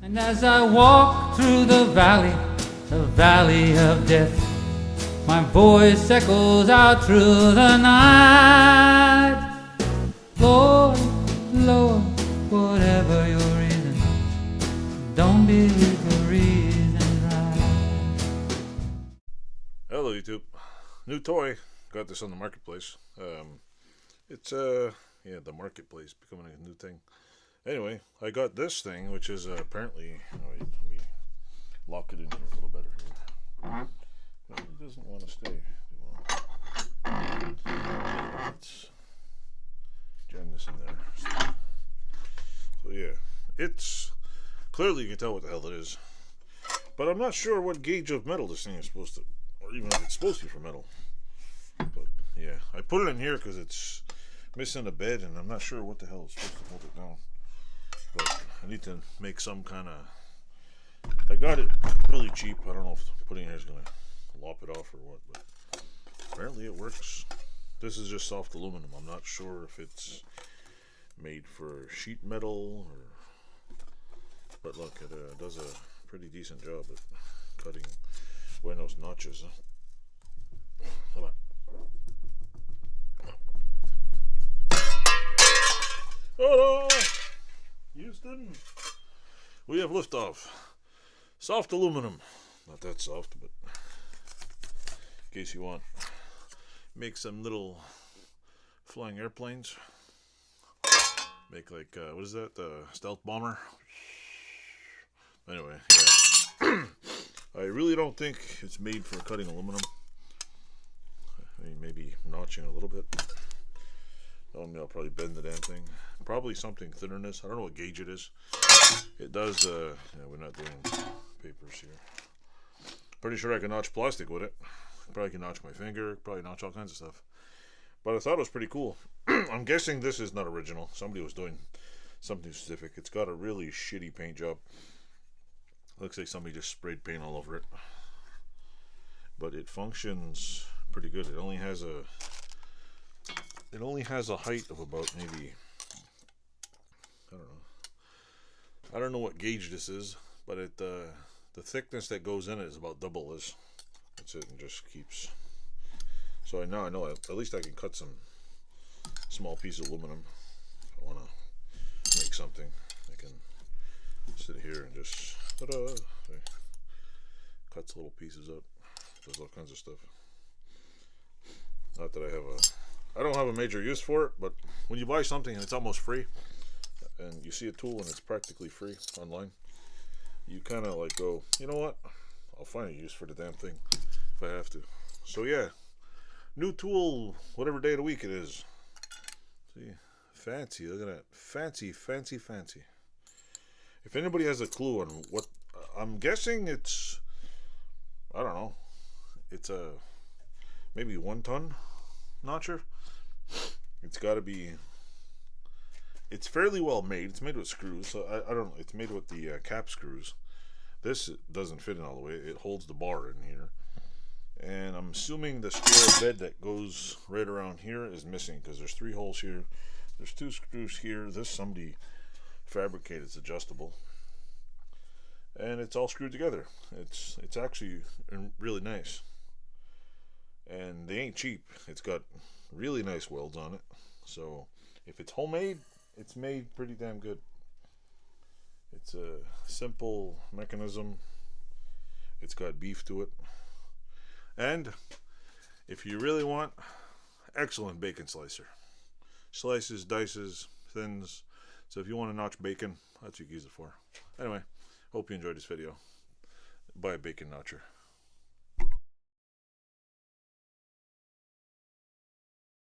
And as I walk through the valley of death, my voice echoes out through the night. Lord, Lord, whatever your reason, don't be the reason right. Hello YouTube. New toy. Got this on the marketplace. It's yeah, the marketplace becoming a new thing. Anyway, I got this thing, which is apparently. Oh, wait, let me lock it in here a little better. Here. No, it doesn't want to stay. Let's jam this in there. So yeah, it's clearly you can tell what the hell it is, but I'm not sure what gauge of metal this thing is supposed to, or even if it's supposed to be for metal. But yeah, I put it in here because it's missing a bed, and I'm not sure what the hell is supposed to hold it down. But I need to make some kind of. I got it really cheap. I don't know if putting it here is gonna lop it off or what, but apparently it works. This is just soft aluminum. I'm not sure if it's made for sheet metal or. But look, it does a pretty decent job at cutting buenos notches. Come on. Oh, Houston, we have liftoff. Soft aluminum, not that soft, but in case you want, make some little flying airplanes. Make like what is that? The stealth bomber. Anyway, yeah. I really don't think it's made for cutting aluminum. I mean, maybe notching a little bit. I'll probably bend the damn thing. Probably something thinner than this. I don't know what gauge it is. It does, yeah, we're not doing papers here. Pretty sure I can notch plastic with it. Probably can notch my finger. Probably notch all kinds of stuff. But I thought it was pretty cool. I'm guessing this is not original. Somebody was doing something specific. It's got a really shitty paint job. Looks like somebody just sprayed paint all over it. But it functions pretty good. It only has a height of about maybe, I don't know what gauge this is, but the thickness that goes in it is about double this. That's it, and just keeps. So I know at least I can cut some small piece of aluminum. If I want to make something, I can sit here and just cuts little pieces up. Does all kinds of stuff. Not that I don't have a major use for it, but when you buy something and it's almost free, and you see a tool and it's practically free online, you kind of like go, you know what? I'll find a use for the damn thing if I have to. So yeah, new tool, whatever day of the week it is. See, fancy, look at that. Fancy, fancy, fancy. If anybody has a clue on what, I'm guessing it's, I don't know, it's a maybe 1 ton notcher. It's got to be. It's fairly well made. It's made with screws. So I don't know. It's made with the cap screws. This doesn't fit in all the way. It holds the bar in here. And I'm assuming the square bed that goes right around here is missing because there's 3 holes here. There's 2 screws here. This somebody fabricated. It's adjustable. And it's all screwed together. It's actually really nice. And they ain't cheap. It's got really nice welds on it. So if it's homemade, it's made pretty damn good. It's a simple mechanism. It's got beef to it. And if you really want, excellent bacon slicer. Slices, dices, thins. So if you want to notch bacon, that's what you use it for. Anyway, hope you enjoyed this video. Buy a bacon notcher.